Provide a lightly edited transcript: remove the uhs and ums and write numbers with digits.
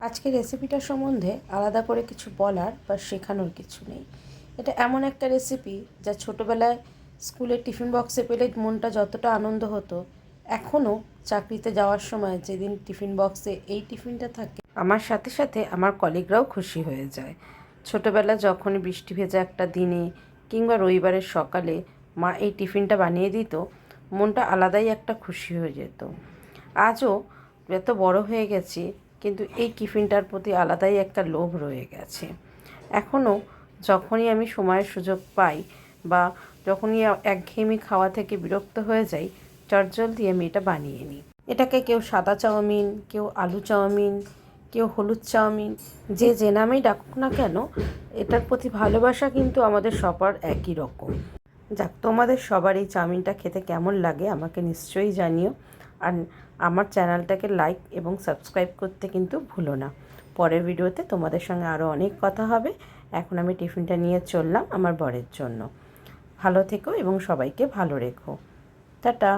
আজকের রেসিপিটা সম্বন্ধে আলাদা করে কিছু বলার বা শেখানোর কিছু নেই। এটা এমন একটা রেসিপি যা ছোটোবেলায় স্কুলের টিফিন বক্সে পেলে মনটা যতটা আনন্দ হতো, এখনও চাকরিতে যাওয়ার সময় যেদিন টিফিন বক্সে এই টিফিনটা থাকে, আমার সাথে সাথে আমার কলিগরাও খুশি হয়ে যায়। ছোটোবেলা যখনই বৃষ্টি ভেজা একটা দিনে কিংবা রবিবারের সকালে মা এই টিফিনটা বানিয়ে দিত, মনটা আলাদাই একটা খুশি হয়ে যেত। আজও এত বড় হয়ে গেছি, কিন্তু এই টিফিনটার প্রতি আলাদাই একটা লোভ রয়ে গেছে। এখনও যখনই আমি সময়ের সুযোগ পাই বা যখনই একঘেয়েমি খাওয়া থেকে বিরক্ত হয়ে যাই, চটজলদি আমি এটা বানিয়ে নিই। এটাকে কেউ সাদা চাউমিন, কেউ আলু চাউমিন, কেউ হলুদ চাউমিন, যে নামেই ডাকুক না কেন, এটার প্রতি ভালোবাসা কিন্তু আমাদের সবার একই রকম। যাক, তোমাদের সবার এই চাউমিনটা খেতে কেমন লাগে আমাকে নিশ্চয়ই জানিও। আর আমার চ্যানেলটাকে লাইক এবং সাবস্ক্রাইব করতে কিন্তু ভুলো না। পরের ভিডিওতে তোমাদের সঙ্গে আরও অনেক কথা হবে। এখন আমি টিফিনটা নিয়ে চললাম আমার বরের জন্য। ভালো থেকো এবং সবাইকে ভালো রেখো। টাটা।